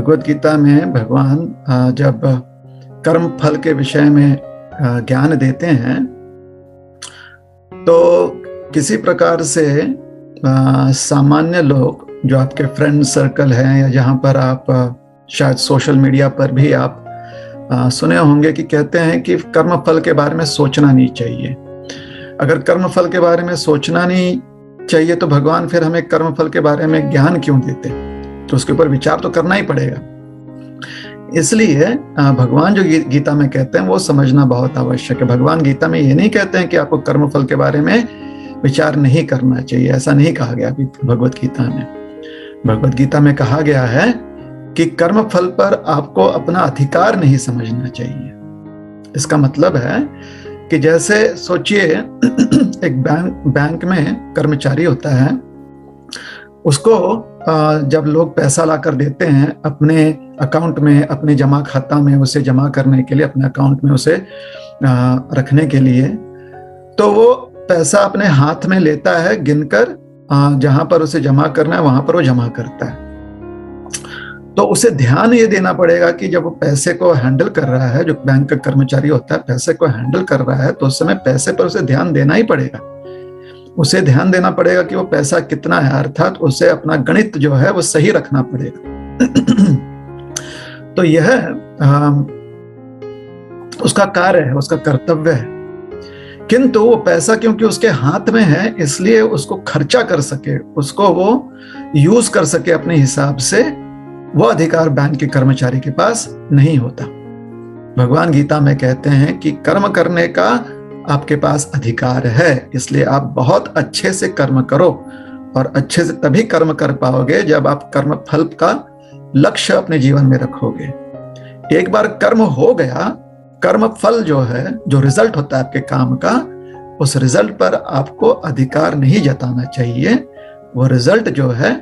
भगवत गीता में भगवान जब कर्म फल के विषय में ज्ञान देते हैं तो किसी प्रकार से सामान्य लोग जो आपके फ्रेंड सर्कल हैं या जहाँ पर आप शायद सोशल मीडिया पर भी आप सुने होंगे कि कहते हैं कि कर्म फल के बारे में सोचना नहीं चाहिए। अगर कर्म फल के बारे में सोचना नहीं चाहिए तो भगवान फिर हमें कर्म फल के बारे में ज्ञान क्यों देते? तो उसके ऊपर विचार तो करना ही पड़ेगा। इसलिए भगवान जो गीता में कहते हैं वो समझना बहुत आवश्यक है। भगवान गीता में ये नहीं कहते हैं कि आपको कर्म फल के बारे में विचार नहीं करना चाहिए, ऐसा नहीं कहा गया भगवत गीता में। भगवत गीता में कहा गया है कि कर्म फल पर आपको अपना अधिकार नहीं समझना चाहिए। इसका मतलब है कि जैसे सोचिए एक बैंक में कर्मचारी होता है, उसको जब लोग पैसा लाकर देते हैं अपने अकाउंट में, अपने जमा खाता में उसे जमा करने के लिए, अपने अकाउंट में उसे रखने के लिए, तो वो पैसा अपने हाथ में लेता है, गिनकर जहां पर उसे जमा करना है वहां पर वो जमा करता है। तो उसे ध्यान ये देना पड़ेगा कि जब वो पैसे को हैंडल कर रहा है, जो बैंक का कर्मचारी होता है पैसे को हैंडल कर रहा है, तो उस समय पैसे पर उसे ध्यान देना ही पड़ेगा। उसे ध्यान देना पड़ेगा कि वो पैसा कितना है, अर्थात उसे अपना गणित जो है वो सही रखना पड़ेगा। तो यह उसका कार्य है, उसका कर्तव्य है। किंतु वो पैसा क्योंकि उसके हाथ में है इसलिए उसको खर्चा कर सके, उसको वो यूज कर सके अपने हिसाब से, वो अधिकार बैंक के कर्मचारी के पास नहीं होता। भगवान गीता में कहते हैं कि कर्म करने का आपके पास अधिकार है, इसलिए आप बहुत अच्छे से कर्म करो, और अच्छे से तभी कर्म कर पाओगे जब आप कर्म फल का लक्ष्य अपने जीवन में रखोगे। एक बार कर्म हो गया, कर्म फल जो है, जो रिजल्ट होता है आपके काम का, उस रिजल्ट पर आपको अधिकार नहीं जताना चाहिए। वो रिजल्ट जो है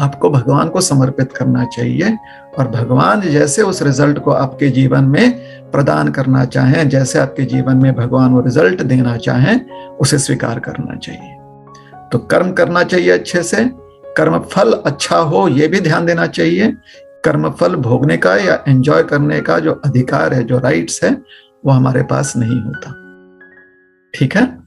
आपको भगवान को समर्पित करना चाहिए, और भगवान जैसे उस रिजल्ट को आपके जीवन में प्रदान करना चाहें, जैसे आपके जीवन में भगवान वो रिजल्ट देना चाहें, उसे स्वीकार करना चाहिए। तो कर्म करना चाहिए अच्छे से, कर्म फल अच्छा हो ये भी ध्यान देना चाहिए। कर्म फल भोगने का या एंजॉय करने का जो अधिकार है, जो राइट्स है, वो हमारे पास नहीं होता। ठीक है।